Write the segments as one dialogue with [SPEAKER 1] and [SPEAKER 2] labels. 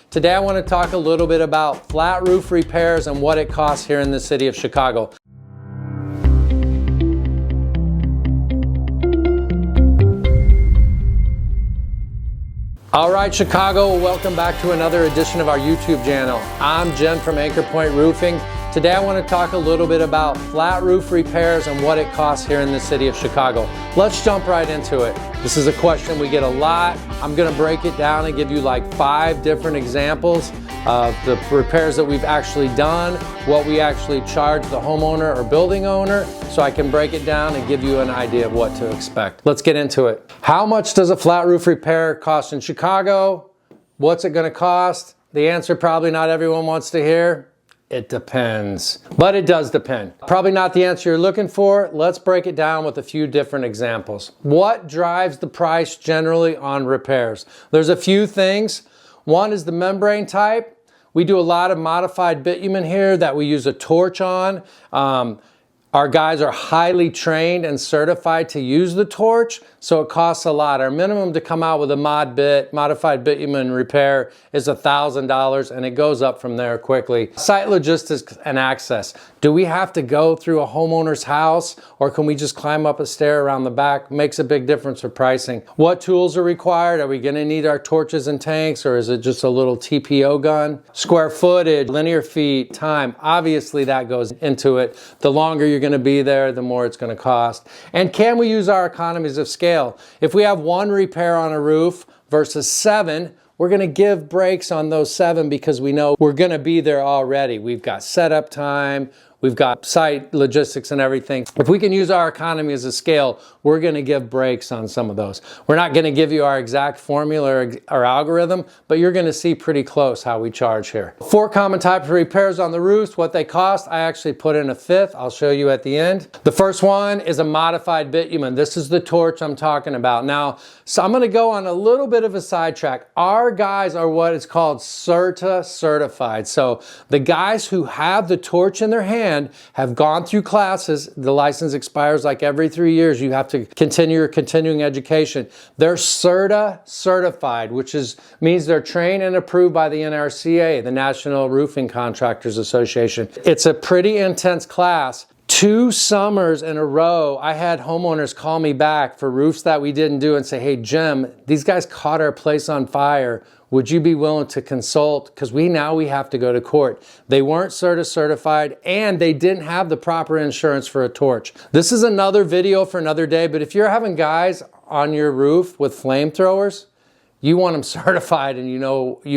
[SPEAKER 1] Today I want to talk a little bit about flat roof repairs and what it costs here in the city of Chicago. All right, Chicago, welcome back to another edition of our YouTube channel. I'm Jen from Anchor Point Roofing. Today I want to talk a little bit about flat roof repairs and what it costs here in the city of Chicago. Let's jump right into it. This is a question we get a lot. I'm going to break it down and give you like 5 different examples of the repairs that we've actually done, what we actually charge the homeowner or building owner, so I can break it down and give you an idea of what to expect. Let's get into it. How much does a flat roof repair cost in Chicago? What's it going to cost? The answer probably not everyone wants to hear. It depends, but it does depend. Probably not the answer you're looking for. Let's break it down with a few different examples. What drives the price generally on repairs? There's a few things. One is the membrane type. We do a lot of modified bitumen here that we use a torch on. Our guys are highly trained and certified to use the torch, so it costs a lot. Our minimum to come out with a modified bitumen repair is $1,000, and it goes up from there quickly. Site logistics and access. Do we have to go through a homeowner's house, or can we just climb up a stair around the back? Makes a big difference for pricing. What tools are required? Are we gonna need our torches and tanks, or is it just a little TPO gun? Square footage, linear feet, time. Obviously that goes into it. The longer you're going to be there, the more it's going to cost. And can we use our economies of scale? If we have 1 repair on a roof versus 7, we're going to give breaks on those 7 because we know we're going to be there already. We've got setup time, we've got site logistics and everything. If we can use our economies of scale, we're going to give breaks on some of those. We're not going to give you our exact formula or algorithm, but you're going to see pretty close how we charge here. 4 common types of repairs on the roofs, what they cost. I actually put in a 5th. I'll show you at the end. The first one is a modified bitumen. This is the torch I'm talking about. Now, so I'm going to go on a little bit of a sidetrack. Our guys are what is called CERTA certified. So the guys who have the torch in their hand have gone through classes. The license expires like every 3 years. You have to continue your continuing education. They're CERTA certified, which means they're trained and approved by the NRCA, the National Roofing Contractors Association. It's a pretty intense class. 2 summers in a row, I had homeowners call me back for roofs that we didn't do and say, hey, Jim, these guys caught our place on fire. Would you be willing to consult? Because we have to go to court. They weren't CERTA certified and they didn't have the proper insurance for a torch. This is another video for another day, but if you're having guys on your roof with flamethrowers, you want them certified, and you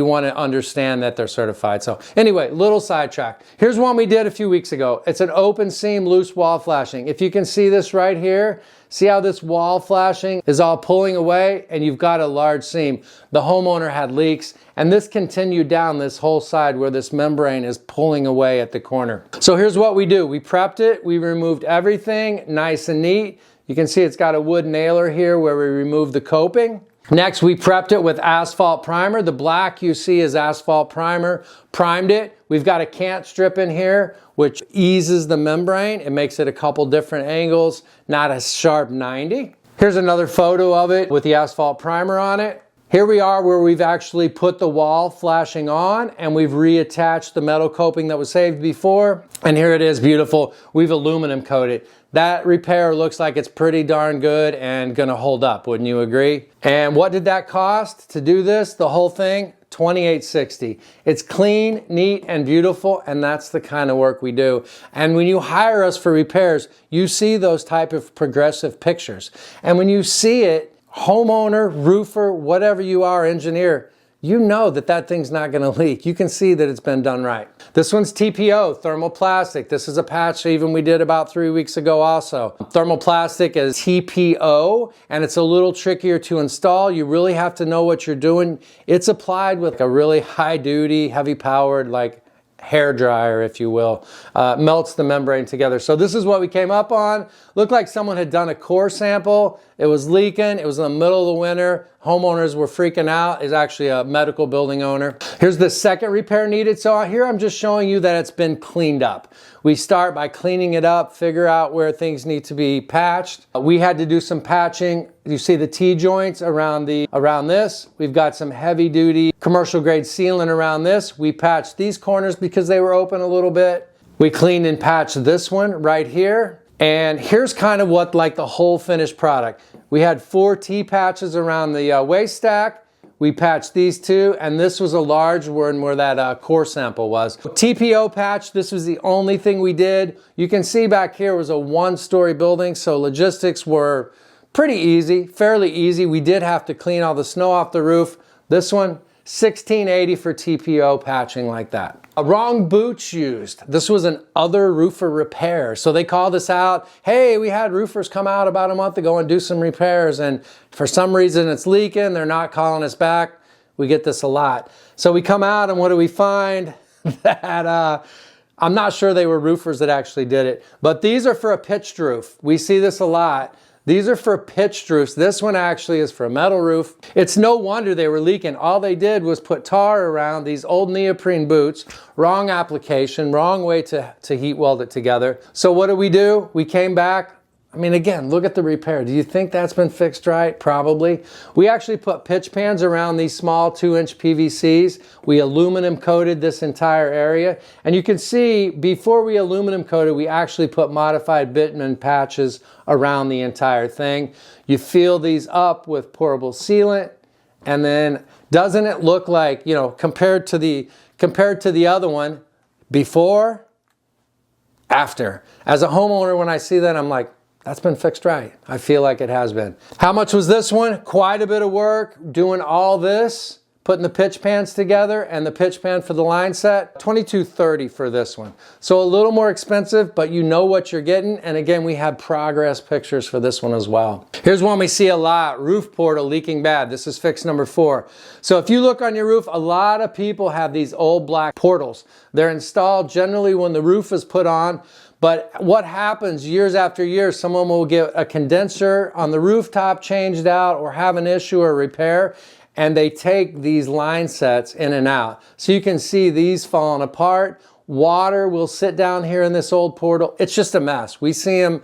[SPEAKER 1] want to understand that they're certified. So anyway, little sidetrack. Here's one we did a few weeks ago. It's an open seam, loose wall flashing. If you can see this right here, see how this wall flashing is all pulling away and you've got a large seam. The homeowner had leaks, and this continued down this whole side where this membrane is pulling away at the corner. So here's what we do. We prepped it. We removed everything nice and neat. You can see it's got a wood nailer here where we removed the coping. Next, we prepped it with asphalt primer. The black you see is asphalt primer. Primed it. We've got a cant strip in here, which eases the membrane. It makes it a couple different angles, not a sharp 90. Here's another photo of it with the asphalt primer on it. Here we are where we've actually put the wall flashing on, and we've reattached the metal coping that was saved before. And here it is, beautiful. We've aluminum coated. That repair looks like it's pretty darn good and gonna hold up, wouldn't you agree? And what did that cost to do this, the whole thing? $28.60. It's clean, neat, and beautiful, and that's the kind of work we do. And when you hire us for repairs, you see those type of progressive pictures. And when you see it, homeowner, roofer, whatever you are, engineer, you know that that thing's not going to leak. You can see that it's been done right. This one's TPO, thermoplastic. This is a patch even we did about 3 weeks ago also. Thermoplastic is TPO, and it's a little trickier to install. You really have to know what you're doing. It's applied with a really high duty, heavy powered, like hair dryer, if you will. Melts the membrane together. So this is what we came up on. Looked like someone had done a core sample. It was leaking. It was in the middle of the winter. Homeowners were freaking out. It's actually a medical building owner. Here's the second repair needed. So here I'm just showing you that it's been cleaned up. We start by cleaning it up, figure out where things need to be patched. We had to do some patching. You see the T-joints around this. We've got some heavy duty commercial grade sealant around this. We patched these corners because they were open a little bit. We cleaned and patched this one right here. And here's kind of what like the whole finished product. We had 4 T-patches around the waste stack. We patched these 2, and this was a large one where that core sample was. TPO patch, this was the only thing we did. You can see back here was a 1-story building, so logistics were pretty easy, fairly easy. We did have to clean all the snow off the roof. This one, $16.80 for TPO patching like that. Wrong boots used. This was an other roofer repair. So they called us out. Hey, we had roofers come out about a month ago and do some repairs, and for some reason it's leaking. They're not calling us back. We get this a lot. So we come out and what do we find? That I'm not sure they were roofers that actually did it, but these are for a pitched roof. We see this a lot. These are for pitched roofs. This one actually is for a metal roof. It's no wonder they were leaking. All they did was put tar around these old neoprene boots. Wrong application, wrong way to heat weld it together. So what do? We came back. I mean, again, look at the repair. Do you think that's been fixed right? Probably. We actually put pitch pans around these small 2-inch PVCs. We aluminum coated this entire area. And you can see before we aluminum coated, we actually put modified bitumen patches around the entire thing. You fill these up with pourable sealant, and then doesn't it look like, you know, compared to the other one, before, after. As a homeowner, when I see that, I'm like, that's been fixed right. I feel like it has been. How much was this one? Quite a bit of work doing all this, putting the pitch pans together and the pitch pan for the line set. $22.30 for this one. So a little more expensive, but you know what you're getting. And again, we have progress pictures for this one as well. Here's one we see a lot, roof portal leaking bad. This is fix number 4. So if you look on your roof, a lot of people have these old black portals. They're installed generally when the roof is put on. But what happens years after years, someone will get a condenser on the rooftop changed out or have an issue or repair, and they take these line sets in and out. So you can see these falling apart. Water will sit down here in this old portal. It's just a mess. We see them.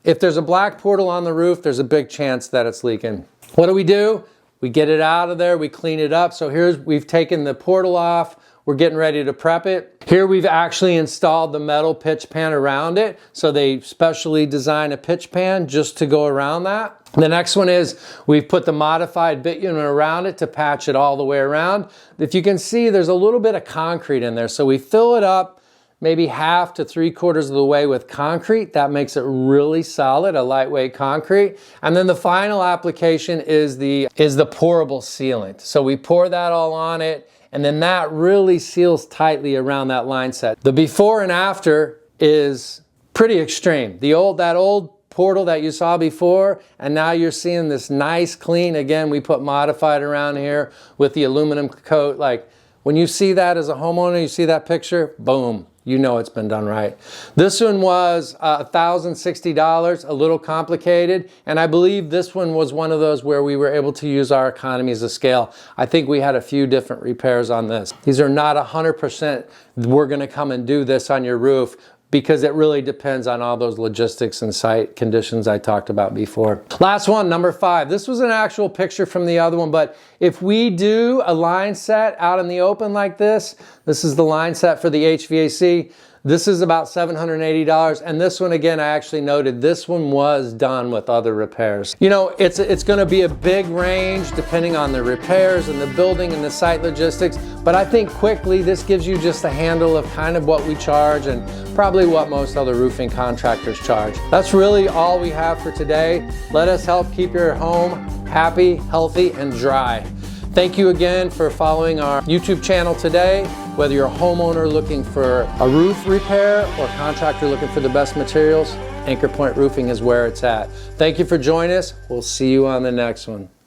[SPEAKER 1] If there's a black portal on the roof, there's a big chance that it's leaking. What do? We get it out of there. We clean it up. So we've taken the portal off. We're getting ready to prep it. Here we've actually installed the metal pitch pan around it. So they specially designed a pitch pan just to go around that. The next one is we've put the modified bitumen around it to patch it all the way around. If you can see, there's a little bit of concrete in there. So we fill it up maybe half to 3/4 of the way with concrete. That makes it really solid, a lightweight concrete. And then the final application is the pourable sealant. So we pour that all on it, and then that really seals tightly around that line set. The before and after is pretty extreme. That old portal that you saw before, and now you're seeing this nice clean. Again, we put modified around here with the aluminum coat. Like when you see that as a homeowner, you see that picture, boom, you know it's been done right. This one was $1,060, a little complicated, and I believe this one was one of those where we were able to use our economies of scale. I think we had a few different repairs on this. These are not 100%, we're gonna come and do this on your roof, because it really depends on all those logistics and site conditions I talked about before. Last one, number 5. This was an actual picture from the other one, but if we do a line set out in the open like this is the line set for the HVAC. This is about $780, and this one, again, I actually noted this one was done with other repairs. You know, it's gonna be a big range depending on the repairs and the building and the site logistics, but I think quickly this gives you just a handle of kind of what we charge and probably what most other roofing contractors charge. That's really all we have for today. Let us help keep your home happy, healthy, and dry. Thank you again for following our YouTube channel today. Whether you're a homeowner looking for a roof repair or a contractor looking for the best materials, Anchor Point Roofing is where it's at. Thank you for joining us. We'll see you on the next one.